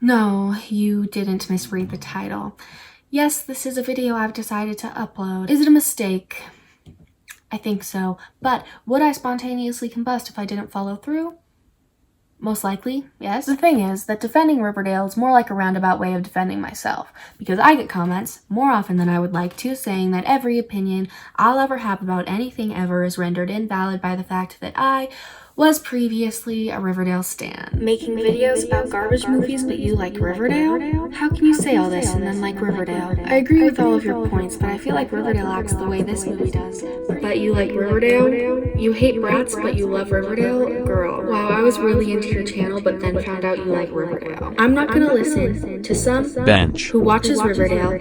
No, you didn't misread the title. Yes, this is a video I've decided to upload. Is it a mistake? I think so. But would I spontaneously combust if I didn't follow through? Most likely, yes. The thing is that defending Riverdale is more like a roundabout way of defending myself, because I get comments, more often than I would like to, saying that every opinion I'll ever have about anything ever is rendered invalid by the fact that I was previously a Riverdale stan. Making videos about garbage movies, but you like Riverdale? How can you say all this and then like Riverdale? I agree with all of your points, but I feel like Riverdale acts the way this movie does. But you like Riverdale? You hate Bratz, but you love Riverdale? Girl, wow, I was really into your channel, but then found out you like Riverdale. I'm not gonna listen to some bench who watches Riverdale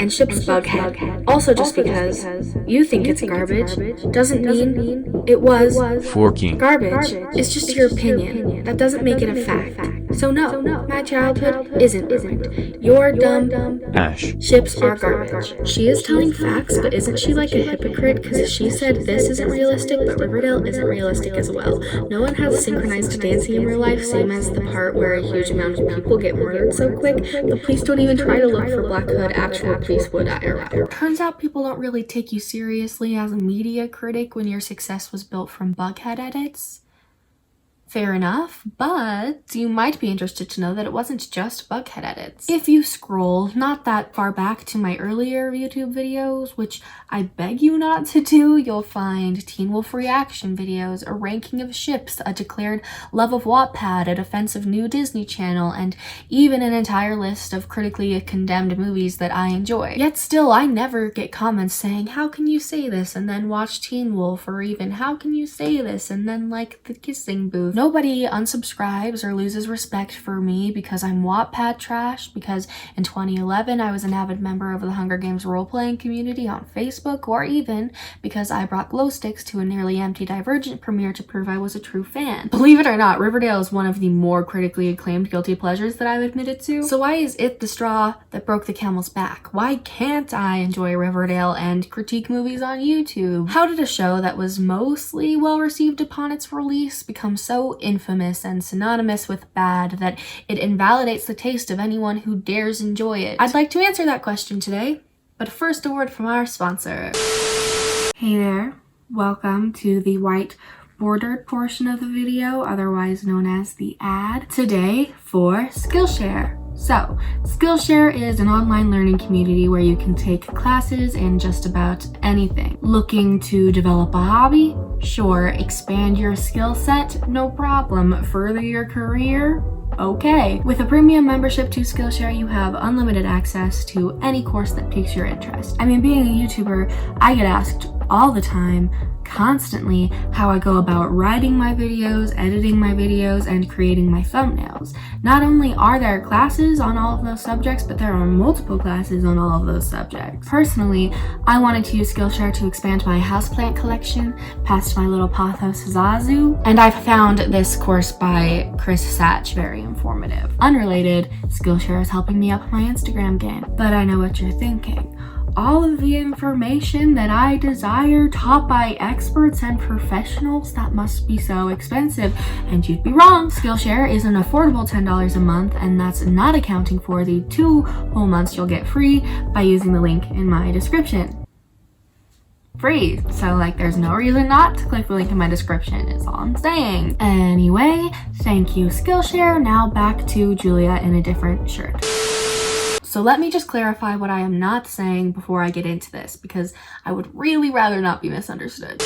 and ships Bughead. Also, just because you think it's garbage doesn't mean it was forking garbage. It's just your opinion. That doesn't make it a fact. So no, my childhood isn't ruined. Your dumb Ash ships are garbage. She is telling facts, but isn't she like a hypocrite? Because she said this isn't realistic, but Riverdale isn't realistic as well. No one has synchronized dancing in real life, same as the part where a huge amount of people get murdered so quick. The police don't even try to look for Black Hood, actual police would IRL. Turns out people don't really take you seriously as a media critic when your success was built from Bughead edits. Fair enough, but you might be interested to know that it wasn't just Bughead edits. If you scroll not that far back to my earlier YouTube videos, which I beg you not to do, you'll find Teen Wolf reaction videos, a ranking of ships, a declared love of Wattpad, a defense of New Disney Channel, and even an entire list of critically condemned movies that I enjoy. Yet still, I never get comments saying, how can you say this and then watch Teen Wolf, or even how can you say this and then like The Kissing Booth. Nobody unsubscribes or loses respect for me because I'm Wattpad trash, because in 2011 I was an avid member of the Hunger Games role-playing community on Facebook, or even because I brought glow sticks to a nearly empty Divergent premiere to prove I was a true fan. Believe it or not, Riverdale is one of the more critically acclaimed guilty pleasures that I've admitted to. So why is it the straw that broke the camel's back? Why can't I enjoy Riverdale and critique movies on YouTube? How did a show that was mostly well received upon its release become so infamous and synonymous with bad that it invalidates the taste of anyone who dares enjoy it? I'd like to answer that question today, but first a word from our sponsor. Hey there, welcome to the white bordered portion of the video, otherwise known as the ad. Today for Skillshare. So, Skillshare is an online learning community where you can take classes in just about anything. Looking to develop a hobby? Sure. Expand your skill set? No problem. Further your career? Okay. With a premium membership to Skillshare, you have unlimited access to any course that piques your interest. I mean, being a YouTuber, I get asked all the time, constantly, how I go about writing my videos, editing my videos, and creating my thumbnails. Not only are there classes on all of those subjects, but there are multiple classes on all of those subjects. Personally, I wanted to use Skillshare to expand my houseplant collection past my little pothos Zazu, and I found this course by Chris Satch very informative. Unrelated, Skillshare is helping me up my Instagram game. But I know what you're thinking. All of the information that I desire taught by experts and professionals, that must be so expensive. And you'd be wrong. Skillshare is an affordable $10 a month, and that's not accounting for the 2 whole months you'll get free by using the link in my description. Free. So like there's no reason not to click the link in my description is all I'm saying. Anyway, thank you Skillshare. Now back to Julia in a different shirt. So let me just clarify what I am not saying before I get into this, because I would really rather not be misunderstood.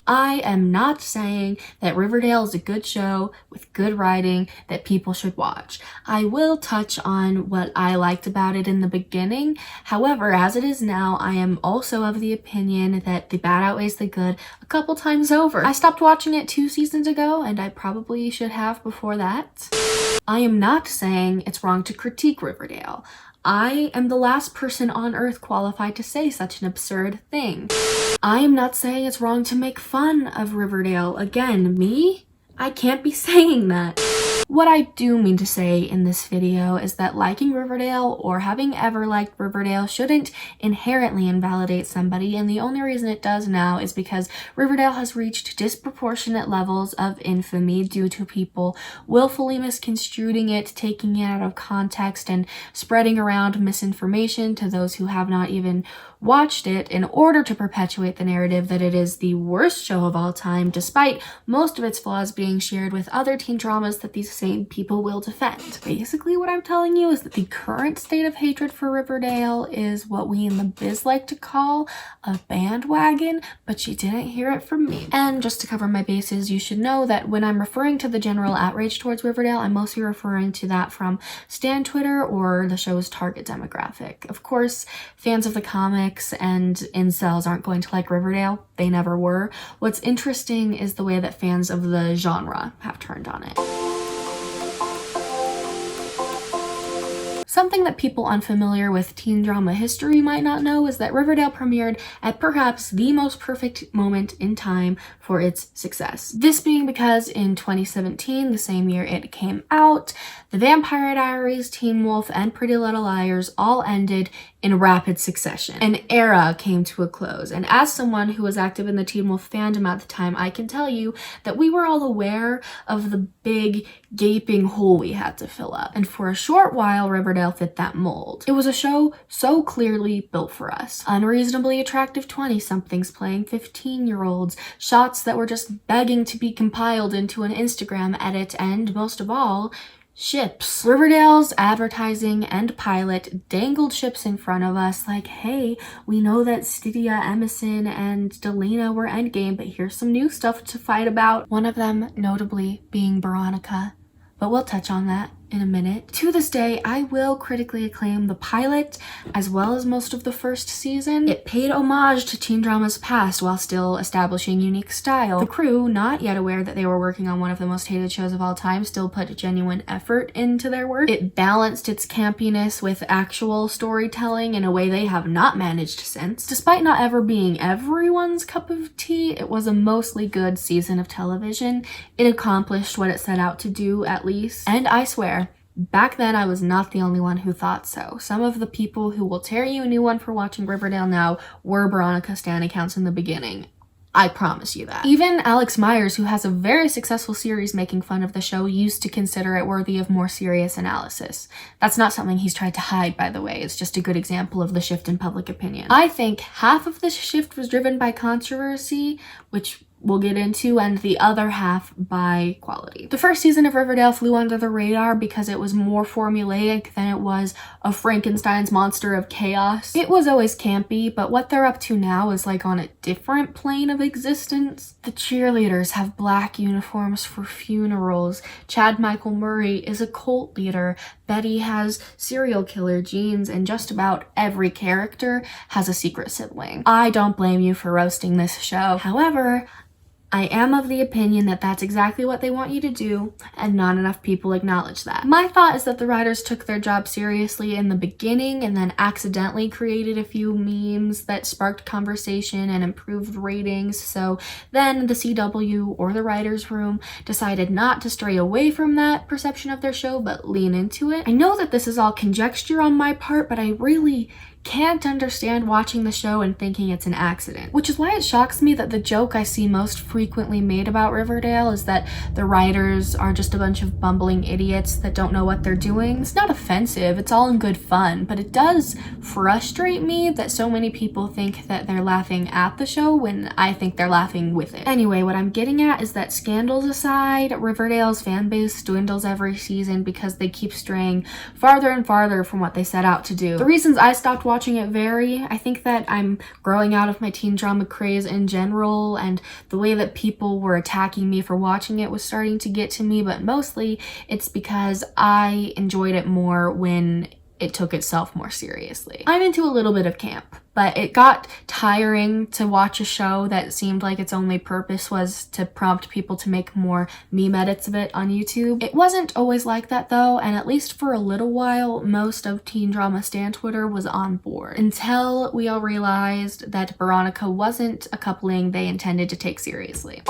I am not saying that Riverdale is a good show with good writing that people should watch. I will touch on what I liked about it in the beginning. However, as it is now, I am also of the opinion that the bad outweighs the good a couple times over. I stopped watching it 2 seasons ago, and I probably should have before that. I am not saying it's wrong to critique Riverdale. I am the last person on earth qualified to say such an absurd thing. I am not saying it's wrong to make fun of Riverdale. Again, me? I can't be saying that. What I do mean to say in this video is that liking Riverdale or having ever liked Riverdale shouldn't inherently invalidate somebody, and the only reason it does now is because Riverdale has reached disproportionate levels of infamy due to people willfully misconstruing it, taking it out of context, and spreading around misinformation to those who have not even watched it in order to perpetuate the narrative that it is the worst show of all time, despite most of its flaws being shared with other teen dramas that these same people will defend. Basically, what I'm telling you is that the current state of hatred for Riverdale is what we in the biz like to call a bandwagon, but you didn't hear it from me. And just to cover my bases, you should know that when I'm referring to the general outrage towards Riverdale, I'm mostly referring to that from Stan Twitter or the show's target demographic. Of course, fans of the comics and incels aren't going to like Riverdale. They never were. What's interesting is the way that fans of the genre have turned on it. Something that people unfamiliar with teen drama history might not know is that Riverdale premiered at perhaps the most perfect moment in time for its success. This being because in 2017, the same year it came out, The Vampire Diaries, Teen Wolf, and Pretty Little Liars all ended in rapid succession. An era came to a close, and as someone who was active in the Teen Wolf fandom at the time, I can tell you that we were all aware of the big gaping hole we had to fill up, and for a short while Riverdale fit that mold. It was a show so clearly built for us. Unreasonably attractive 20-somethings playing 15-year-olds, shots that were just begging to be compiled into an Instagram edit, and most of all, ships. Riverdale's advertising and pilot dangled ships in front of us like, hey, we know that Stydia, Emerson, and Delena were endgame, but here's some new stuff to fight about. One of them notably being Veronica, but we'll touch on that in a minute. To this day, I will critically acclaim the pilot as well as most of the first season. It paid homage to teen drama's past while still establishing unique style. The crew, not yet aware that they were working on one of the most hated shows of all time, still put genuine effort into their work. It balanced its campiness with actual storytelling in a way they have not managed since. Despite not ever being everyone's cup of tea, it was a mostly good season of television. It accomplished what it set out to do, at least. And I swear, back then, I was not the only one who thought so. Some of the people who will tear you a new one for watching Riverdale now were Veronica stan accounts in the beginning. I promise you that. Even Alex Myers, who has a very successful series making fun of the show, used to consider it worthy of more serious analysis. That's not something he's tried to hide, by the way. It's just a good example of the shift in public opinion. I think half of this shift was driven by controversy, which we'll get into, and the other half by quality. The first season of Riverdale flew under the radar because it was more formulaic than it was a Frankenstein's monster of chaos. It was always campy, but what they're up to now is like on a different plane of existence. The cheerleaders have black uniforms for funerals. Chad Michael Murray is a cult leader. Betty has serial killer genes, and just about every character has a secret sibling. I don't blame you for roasting this show. However, I am of the opinion that that's exactly what they want you to do, and not enough people acknowledge that. My thought is that the writers took their job seriously in the beginning and then accidentally created a few memes that sparked conversation and improved ratings, so then the CW or the writers' room decided not to stray away from that perception of their show, but lean into it. I know that this is all conjecture on my part, but I really can't understand watching the show and thinking it's an accident. Which is why it shocks me that the joke I see most frequently made about Riverdale is that the writers are just a bunch of bumbling idiots that don't know what they're doing. It's not offensive, it's all in good fun, but it does frustrate me that so many people think that they're laughing at the show when I think they're laughing with it. Anyway, what I'm getting at is that scandals aside, Riverdale's fan base dwindles every season because they keep straying farther and farther from what they set out to do. The reasons I stopped watching it vary. I think that I'm growing out of my teen drama craze in general, and the way that people were attacking me for watching it was starting to get to me, but mostly it's because I enjoyed it more when it took itself more seriously. I'm into a little bit of camp, but it got tiring to watch a show that seemed like its only purpose was to prompt people to make more meme edits of it on YouTube. It wasn't always like that though, and at least for a little while, most of teen drama stan Twitter was on board, until we all realized that Veronica wasn't a coupling they intended to take seriously.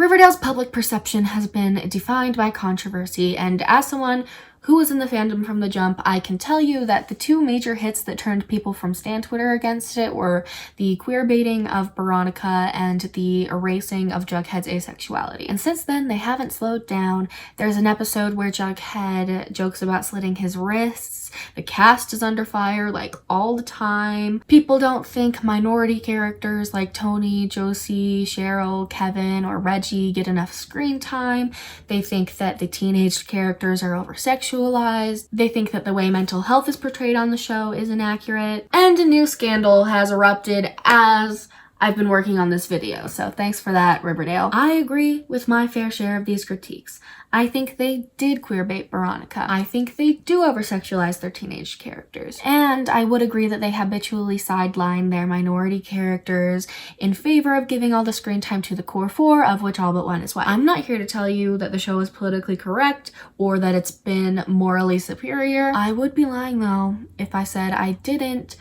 Riverdale's public perception has been defined by controversy, and as someone who was in the fandom from the jump, I can tell you that the two major hits that turned people from Stan Twitter against it were the queer baiting of Veronica and the erasing of Jughead's asexuality. And since then, they haven't slowed down. There's an episode where Jughead jokes about slitting his wrists. The cast is under fire, like, all the time. People don't think minority characters like Tony, Josie, Cheryl, Kevin, or Reggie get enough screen time. They think that the teenage characters are over-sexualized. They think that the way mental health is portrayed on the show is inaccurate. And a new scandal has erupted as I've been working on this video, so thanks for that, Riverdale. I agree with my fair share of these critiques. I think they did queerbait Veronica. I think they do over-sexualize their teenage characters. And I would agree that they habitually sideline their minority characters in favor of giving all the screen time to the core four, of which all but one is white. I'm not here to tell you that the show is politically correct or that it's been morally superior. I would be lying, though, if I said I didn't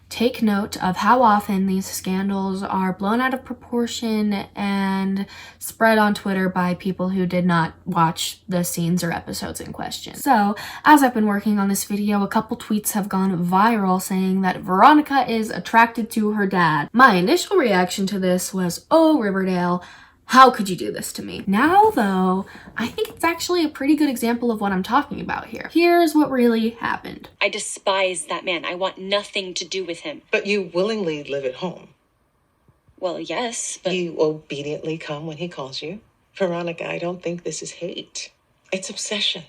take note of how often these scandals are blown out of proportion and spread on Twitter by people who did not watch the scenes or episodes in question. So, as I've been working on this video, a couple tweets have gone viral saying that Veronica is attracted to her dad. My initial reaction to this was, oh, Riverdale, how could you do this to me? Now, though, I think it's actually a pretty good example of what I'm talking about here. Here's what really happened. I despise that man. I want nothing to do with him. But you willingly live at home. Well, yes, but... You obediently come when he calls you. Veronica, I don't think this is hate. It's obsession.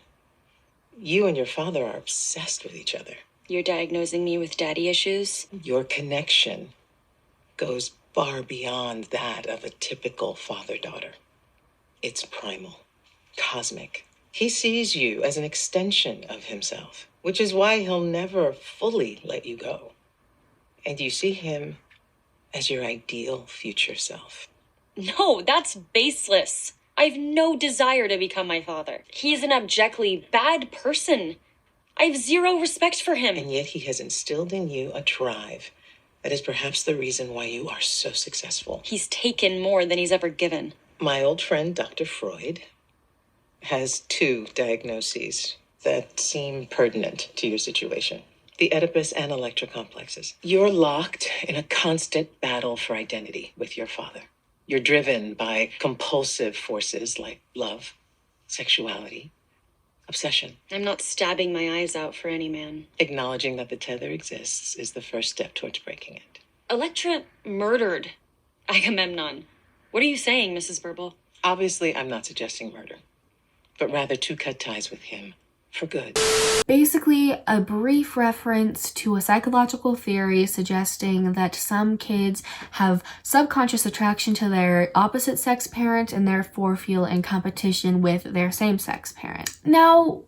You and your father are obsessed with each other. You're diagnosing me with daddy issues? Your connection goes far beyond that of a typical father-daughter. It's primal, cosmic. He sees you as an extension of himself, which is why he'll never fully let you go. And you see him as your ideal future self. No, that's baseless. I have no desire to become my father. He is an abjectly bad person. I have zero respect for him. And yet he has instilled in you a drive that is perhaps the reason why you are so successful. He's taken more than he's ever given. My old friend, Dr. Freud, has two diagnoses that seem pertinent to your situation. The Oedipus and Electra complexes. You're locked in a constant battle for identity with your father. You're driven by compulsive forces like love, sexuality, obsession. I'm not stabbing my eyes out for any man. Acknowledging that the tether exists is the first step towards breaking it. Electra murdered Agamemnon. What are you saying, Mrs. Burble? Obviously, I'm not suggesting murder, but rather to cut ties with him for good. Basically, a brief reference to a psychological theory suggesting that some kids have subconscious attraction to their opposite sex parent and therefore feel in competition with their same-sex parent. Now,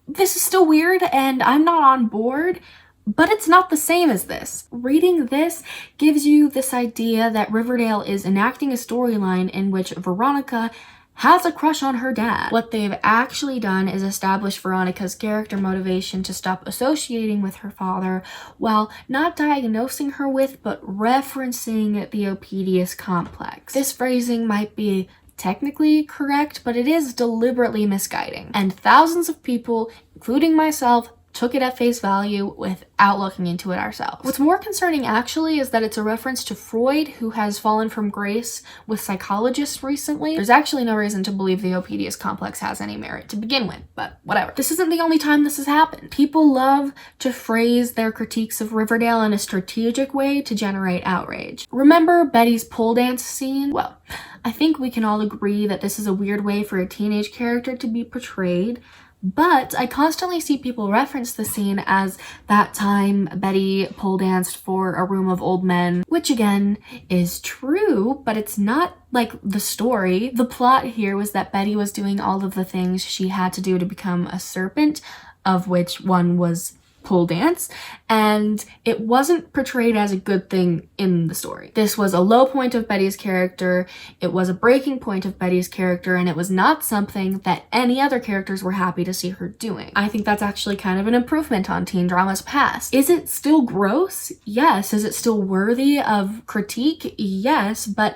this is still weird and I'm not on board, but it's not the same as this. Reading this gives you this idea that Riverdale is enacting a storyline in which Veronica has a crush on her dad. What they've actually done is establish Veronica's character motivation to stop associating with her father while not diagnosing her with, but referencing the Oedipus complex. This phrasing might be technically correct, but it is deliberately misguiding. And thousands of people, including myself, took it at face value without looking into it ourselves. What's more concerning actually is that it's a reference to Freud, who has fallen from grace with psychologists recently. There's actually no reason to believe the Oedipus complex has any merit to begin with, but whatever. This isn't the only time this has happened. People love to phrase their critiques of Riverdale in a strategic way to generate outrage. Remember Betty's pole dance scene? Well, I think we can all agree that this is a weird way for a teenage character to be portrayed. But I constantly see people reference the scene as that time Betty pole danced for a room of old men, which again is true, but it's not like the story. The plot here was that Betty was doing all of the things she had to do to become a serpent, of which one was pole dance, and it wasn't portrayed as a good thing in the story. This was a low point of Betty's character, it was a breaking point of Betty's character, and it was not something that any other characters were happy to see her doing. I think that's actually kind of an improvement on teen dramas past. Is it still gross? Yes. Is it still worthy of critique? Yes, but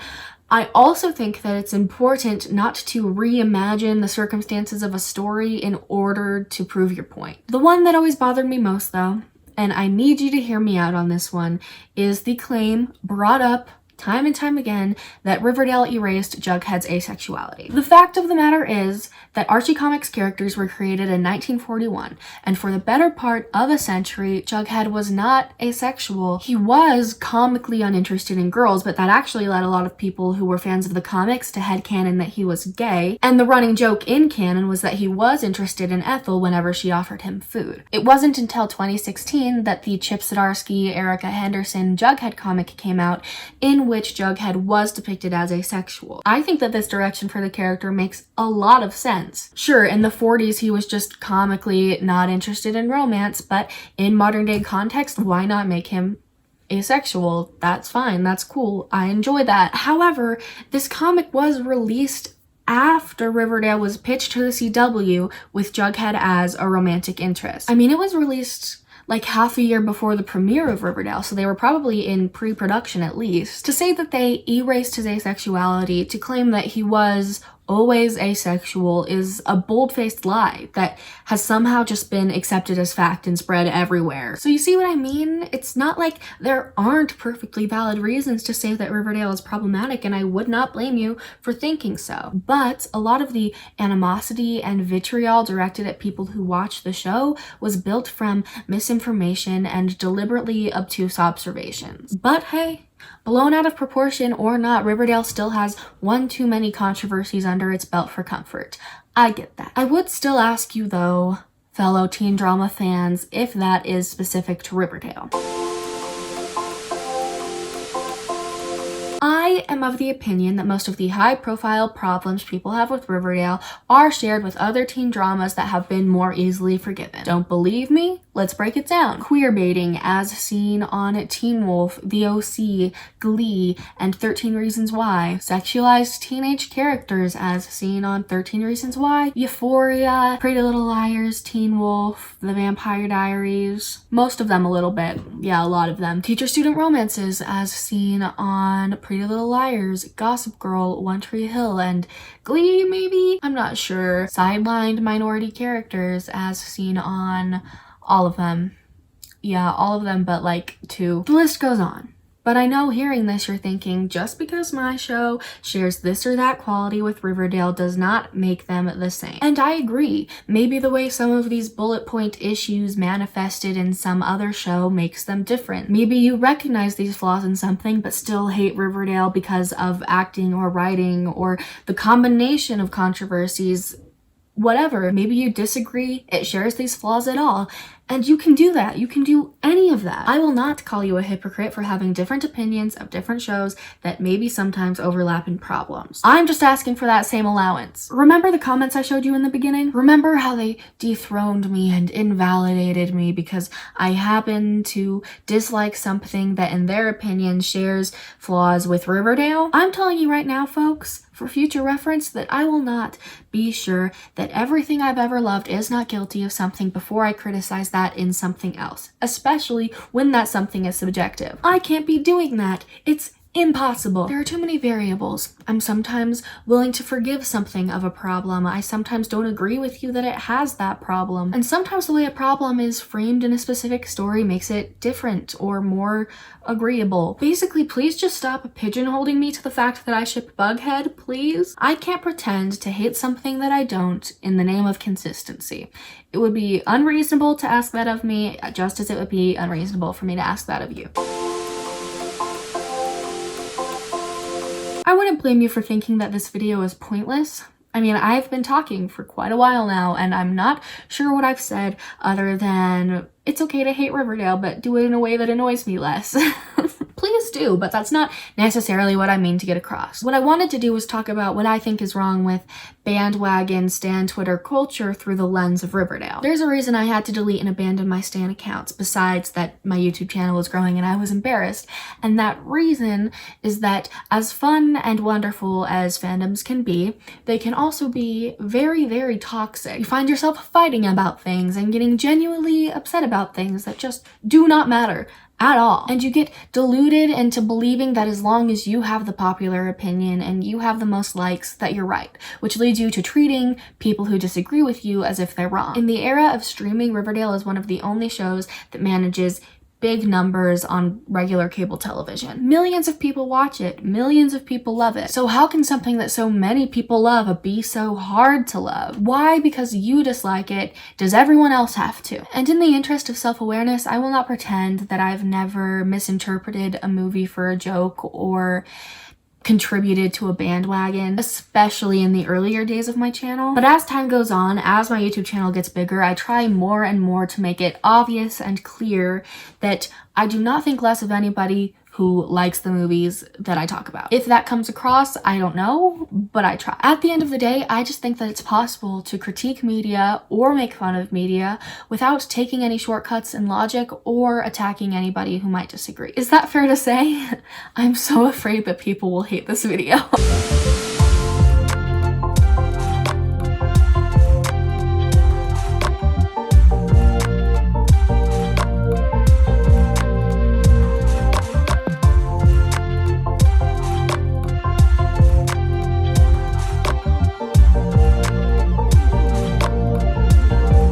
I also think that it's important not to reimagine the circumstances of a story in order to prove your point. The one that always bothered me most, though, and I need you to hear me out on this one, is the claim brought up time and time again that Riverdale erased Jughead's asexuality. The fact of the matter is that Archie Comics characters were created in 1941, and for the better part of a century, Jughead was not asexual. He was comically uninterested in girls, but that actually led a lot of people who were fans of the comics to headcanon that he was gay, and the running joke in canon was that he was interested in Ethel whenever she offered him food. It wasn't until 2016 that the Chip Zdarsky, Erica Henderson Jughead comic came out, in which Jughead was depicted as asexual. I think that this direction for the character makes a lot of sense. Sure, in the 40s he was just comically not interested in romance, but in modern day context, why not make him asexual? That's fine, that's cool, I enjoy that. However, this comic was released after Riverdale was pitched to the CW with Jughead as a romantic interest. I mean, it was released like half a year before the premiere of Riverdale, so they were probably in pre-production at least. To say that they erased his asexuality, to claim that he was always asexual, is a bold-faced lie that has somehow just been accepted as fact and spread everywhere. So you see what I mean? It's not like there aren't perfectly valid reasons to say that Riverdale is problematic, and I would not blame you for thinking so. But a lot of the animosity and vitriol directed at people who watch the show was built from misinformation and deliberately obtuse observations. But hey, blown out of proportion or not, Riverdale still has one too many controversies under its belt for comfort. I get that. I would still ask you though, fellow teen drama fans, if that is specific to Riverdale. I am of the opinion that most of the high-profile problems people have with Riverdale are shared with other teen dramas that have been more easily forgiven. Don't believe me? Let's break it down. Queerbaiting, as seen on Teen Wolf, The OC, Glee, and 13 Reasons Why. Sexualized teenage characters, as seen on 13 Reasons Why, Euphoria, Pretty Little Liars, Teen Wolf, The Vampire Diaries. Most of them a little bit. Yeah, a lot of them. Teacher-student romances, as seen on Pretty Little Liars, Gossip Girl, One Tree Hill, and Glee, maybe? I'm not sure. Sidelined minority characters, as seen on all of them. Yeah, all of them but like 2. The list goes on. But I know hearing this you're thinking, just because my show shares this or that quality with Riverdale does not make them the same. And I agree. Maybe the way some of these bullet point issues manifested in some other show makes them different. Maybe you recognize these flaws in something but still hate Riverdale because of acting or writing or the combination of controversies. Whatever, maybe you disagree, it shares these flaws at all, and you can do that. You can do any of that. I will not call you a hypocrite for having different opinions of different shows that maybe sometimes overlap in problems. I'm just asking for that same allowance. Remember the comments I showed you in the beginning? Remember how they dethroned me and invalidated me because I happen to dislike something that in their opinion shares flaws with Riverdale? I'm telling you right now, folks, for future reference, that I will not be sure that everything I've ever loved is not guilty of something before I criticize that in something else, especially when that something is subjective. I can't be doing that. It's impossible. There are too many variables. I'm sometimes willing to forgive something of a problem. I sometimes don't agree with you that it has that problem. And sometimes the way a problem is framed in a specific story makes it different or more agreeable. Basically, please just stop pigeonholing me to the fact that I ship Bughead, please. I can't pretend to hate something that I don't in the name of consistency. It would be unreasonable to ask that of me, just as it would be unreasonable for me to ask that of you. I wouldn't blame you for thinking that this video is pointless. I mean, I've been talking for quite a while now, and I'm not sure what I've said other than it's okay to hate Riverdale, but do it in a way that annoys me less. Please do, but that's not necessarily what I mean to get across. What I wanted to do was talk about what I think is wrong with bandwagon stan Twitter culture through the lens of Riverdale. There's a reason I had to delete and abandon my stan accounts, besides that my YouTube channel was growing and I was embarrassed. And that reason is that as fun and wonderful as fandoms can be, they can also be very, very toxic. You find yourself fighting about things and getting genuinely upset about things that just do not matter at all. And you get deluded into believing that as long as you have the popular opinion and you have the most likes, that you're right, which leads you to treating people who disagree with you as if they're wrong. In the era of streaming, Riverdale is one of the only shows that manages big numbers on regular cable television. Millions of people watch it. Millions of people love it. So how can something that so many people love be so hard to love? Why, because you dislike it, does everyone else have to? And in the interest of self-awareness, I will not pretend that I've never misinterpreted a movie for a joke or contributed to a bandwagon, especially in the earlier days of my channel. But as time goes on, as my YouTube channel gets bigger, I try more and more to make it obvious and clear that I do not think less of anybody who likes the movies that I talk about. If that comes across, I don't know, but I try. At the end of the day, I just think that it's possible to critique media or make fun of media without taking any shortcuts in logic or attacking anybody who might disagree. Is that fair to say? I'm so afraid that people will hate this video.